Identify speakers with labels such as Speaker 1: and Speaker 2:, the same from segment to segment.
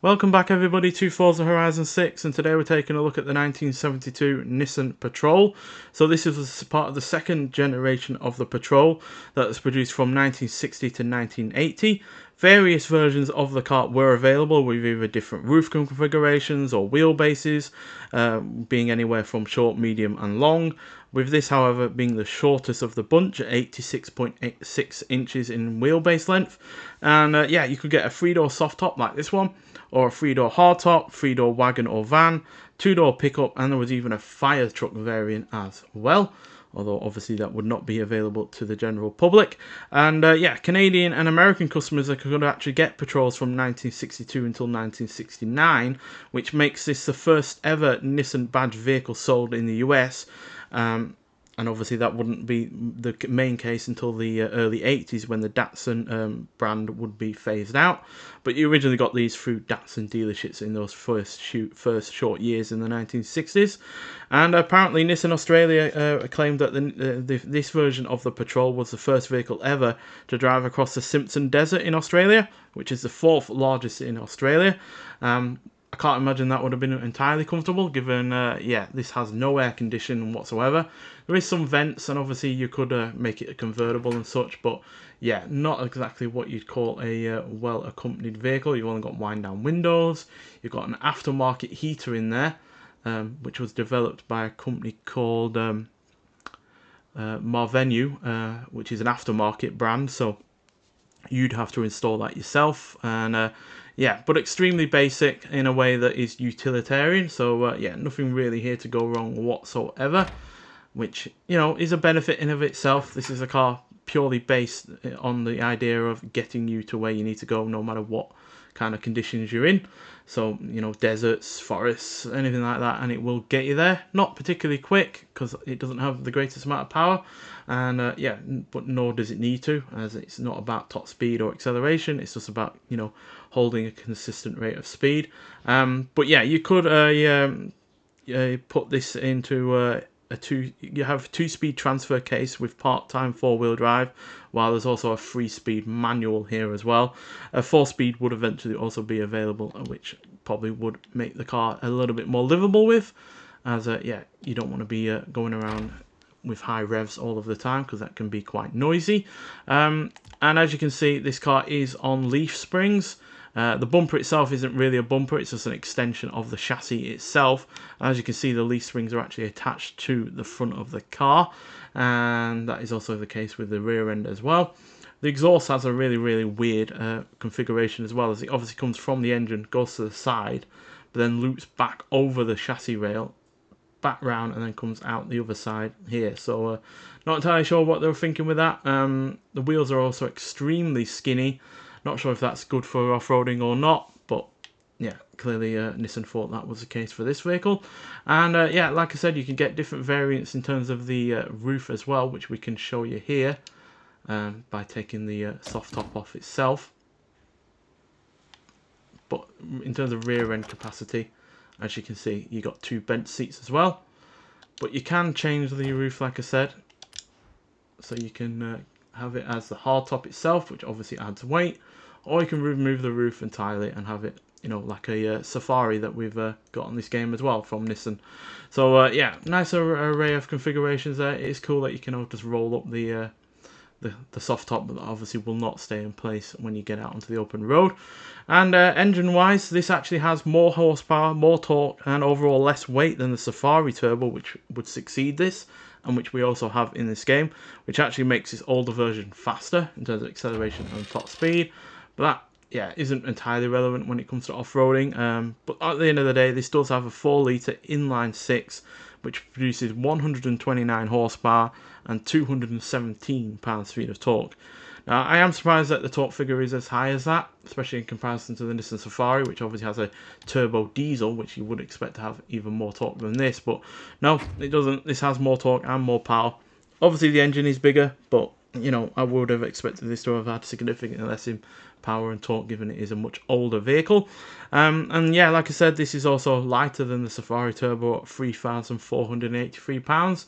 Speaker 1: Welcome back everybody to Forza Horizon 6, and today we're taking a look at the 1972 Nissan Patrol. So this is part of the second generation of the Patrol that was produced from 1960 to 1980. Various versions of the car were available with either different roof configurations or wheelbases, being anywhere from short, medium and long. With this, however, being the shortest of the bunch at 86.86 inches in wheelbase length. And yeah, you could get a 3-door soft top like this one, or a 3-door hardtop, 3-door wagon or van, 2-door pickup, and there was even a fire truck variant as well, although obviously that would not be available to the general public. And yeah, Canadian and American customers could actually get Patrols from 1962 until 1969, which makes this the first ever Nissan badge vehicle sold in the US. And obviously that wouldn't be the main case until the early 80s, when the Datsun brand would be phased out. But you originally got these through Datsun dealerships in those first short years in the 1960s. And apparently Nissan Australia claimed that this version of the Patrol was the first vehicle ever to drive across the Simpson Desert in Australia, which is the 4th largest in Australia. I can't imagine that would have been entirely comfortable, given, yeah, this has no air conditioning whatsoever. There is some vents, and obviously you could make it a convertible and such, but yeah, not exactly what you'd call a well-accompanied vehicle. You've only got wind-down windows. You've got an aftermarket heater in there, which was developed by a company called Marvenu, which is an aftermarket brand, so you'd have to install that yourself. And yeah, but extremely basic in a way that is utilitarian. So yeah, nothing really here to go wrong whatsoever, which, you know, is a benefit in of itself. This is a car purely based on the idea of getting you to where you need to go, no matter what kind of conditions you're in. So, you know, deserts, forests, anything like that, and it will get you there. Not particularly quick, because it doesn't have the greatest amount of power, and yeah, but nor does it need to, as it's not about top speed or acceleration. It's just about, you know, holding a consistent rate of speed. But yeah, you could put this into you have a 2-speed transfer case with part-time 4-wheel drive, while there's also a 3-speed manual here as well. A 4-speed would eventually also be available, which probably would make the car a little bit more livable with, as yeah, you don't want to be going around with high revs all of the time, because that can be quite noisy. And as you can see, this car is on leaf springs. The bumper itself isn't really a bumper, it's just an extension of the chassis itself. As you can see, the leaf springs are actually attached to the front of the car, and that is also the case with the rear end as well. The exhaust has a really weird configuration as well, as it obviously comes from the engine, goes to the side, but then loops back over the chassis rail, back round, and then comes out the other side here. So not entirely sure what they were thinking with that. The wheels are also extremely skinny. Not sure if that's good for off-roading or not, but yeah, clearly Nissan thought that was the case for this vehicle. And yeah, like I said, you can get different variants in terms of the roof as well, which we can show you here by taking the soft top off itself. But in terms of rear end capacity, as you can see, you got 2 bench seats as well. But you can change the roof, like I said, so you can have it as the hardtop itself, which obviously adds weight, or you can remove the roof entirely and have it, you know, like a Safari that we've got on this game as well from Nissan. So yeah, nice array of configurations there. It is cool that you can just roll up the soft top, but that obviously will not stay in place when you get out onto the open road. And engine wise, this actually has more horsepower, more torque, and overall less weight than the Safari Turbo, which would succeed this, and which we also have in this game, which actually makes this older version faster in terms of acceleration and top speed. But that, yeah, isn't entirely relevant when it comes to off-roading. But at the end of the day, this does have a 4-litre inline 6, which produces 129 horsepower and 217 pounds-feet of torque. Now, I am surprised that the torque figure is as high as that, especially in comparison to the Nissan Safari, which obviously has a turbo diesel, which you would expect to have even more torque than this. But no, it doesn't. This has more torque and more power. Obviously, the engine is bigger, but, you know, I would have expected this to have had significantly less in power and torque, given it is a much older vehicle. And yeah, like I said, this is also lighter than the Safari Turbo at 3,483 pounds.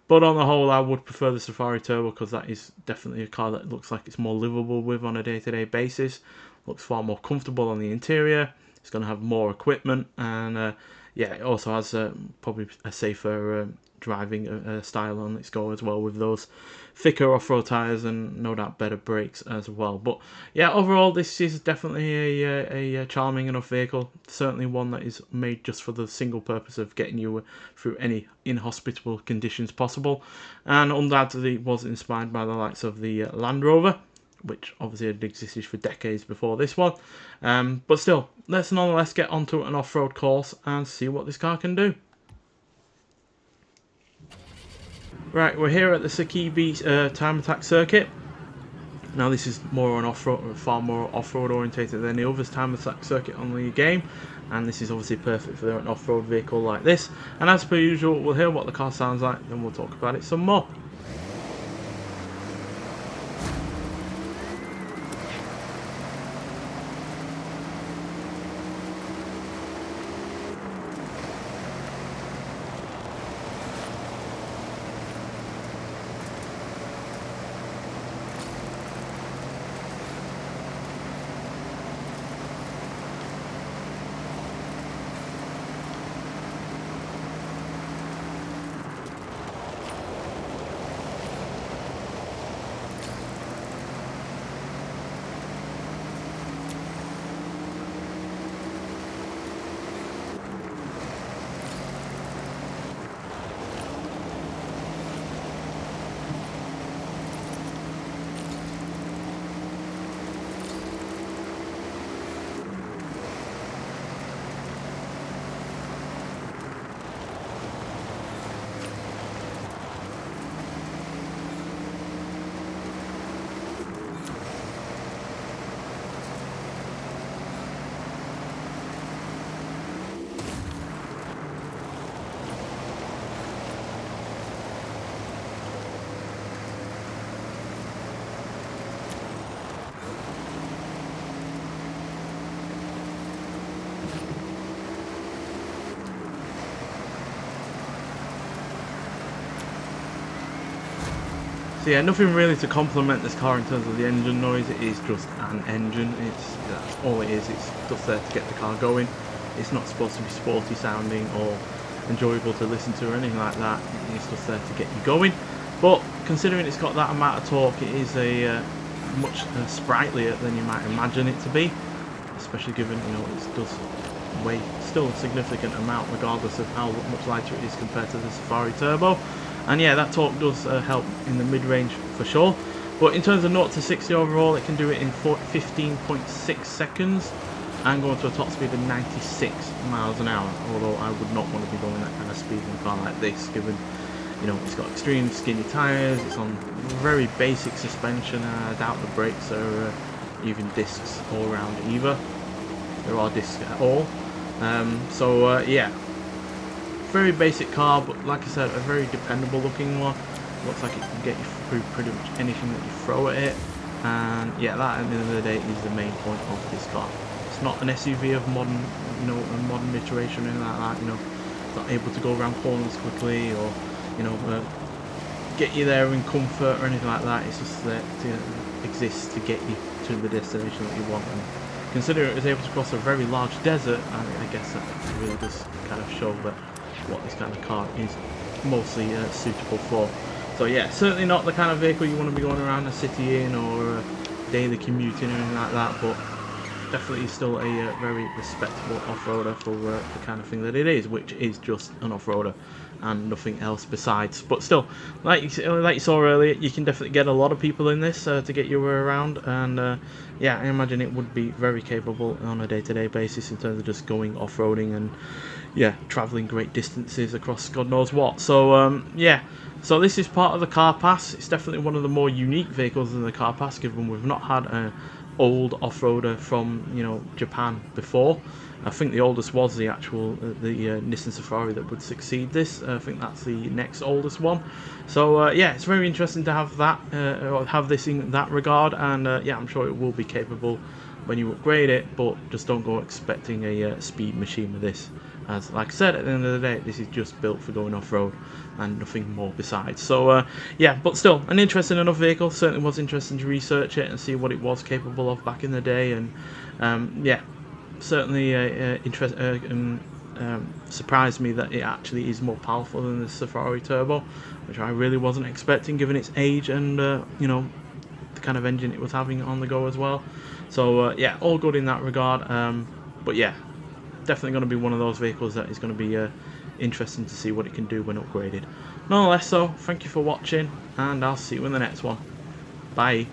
Speaker 1: But on the whole, I would prefer the Safari Turbo, because that is definitely a car that looks like it's more livable with on a day-to-day basis. Looks far more comfortable on the interior. It's going to have more equipment, and yeah, it also has probably a safer driving style on its go as well, with those thicker off-road tyres and no doubt better brakes as well. But yeah, overall this is definitely a charming enough vehicle, certainly one that is made just for the single purpose of getting you through any inhospitable conditions possible, and undoubtedly was inspired by the likes of the Land Rover, which obviously had existed for decades before this one. But still, let's nonetheless get onto an off-road course and see what this car can do. Right, we're here at the Sakibi Time Attack circuit. Now this is more on off-road, far more off-road orientated than the other Time Attack circuit on the game, and this is obviously perfect for an off-road vehicle like this. And as per usual, we'll hear what the car sounds like, then we'll talk about it some more. So yeah, nothing really to compliment this car in terms of the engine noise. It is just an engine. That's all it is. It's just there to get the car going. It's not supposed to be sporty sounding or enjoyable to listen to or anything like that. It's just there to get you going. But considering it's got that amount of torque, it is a much sprightlier than you might imagine it to be. Especially given, you know, it does weigh still a significant amount regardless of how much lighter it is compared to the Safari Turbo. And yeah, that torque does help in the mid-range for sure. But in terms of 0 to 60 overall, it can do it in 15.6 seconds and go to a top speed of 96 miles an hour. Although I would not want to be going that kind of speed in a car like this, given, you know, it's got extreme skinny tyres, it's on very basic suspension, and I doubt the brakes are even discs all around either. There are discs at all. Yeah. Very basic car, but like I said, a very dependable looking one. Looks like it can get you through pretty much anything that you throw at it, and yeah, that at the end of the day is the main point of this car. It's not an SUV of modern, you know, a modern iteration or anything like that. You know, it's not able to go around corners quickly or, you know, get you there in comfort or anything like that. It's just there to exist to get you to the destination that you want. And considering it was able to cross a very large desert, I guess that really does kind of show that what this kind of car is mostly suitable for. So yeah, certainly not the kind of vehicle you want to be going around a city in or daily commuting or anything like that, but definitely still a very respectable off-roader for the kind of thing that it is, which is just an off-roader and nothing else besides. But still, like you saw earlier, you can definitely get a lot of people in this to get you around, and yeah, I imagine it would be very capable on a day-to-day basis in terms of just going off-roading and yeah, travelling great distances across God knows what. So yeah, so this is part of the car pass. It's definitely one of the more unique vehicles in the car pass, given we've not had an old off-roader from, you know, Japan before. I think the oldest was the actual Nissan Safari that would succeed this. I think that's the next oldest one. So yeah, it's very interesting to have that, or have this in that regard, and yeah, I'm sure it will be capable when you upgrade it. But just don't go expecting a speed machine with this. As like I said, at the end of the day, this is just built for going off-road and nothing more besides. So yeah, but still an interesting enough vehicle. Certainly was interesting to research it and see what it was capable of back in the day. And yeah, certainly surprised me that it actually is more powerful than the Safari Turbo, which I really wasn't expecting given its age and you know, the kind of engine it was having on the go as well. So yeah, all good in that regard. But yeah, definitely going to be one of those vehicles that is going to be interesting to see what it can do when upgraded. Nonetheless, so thank you for watching, and I'll see you in the next one. Bye.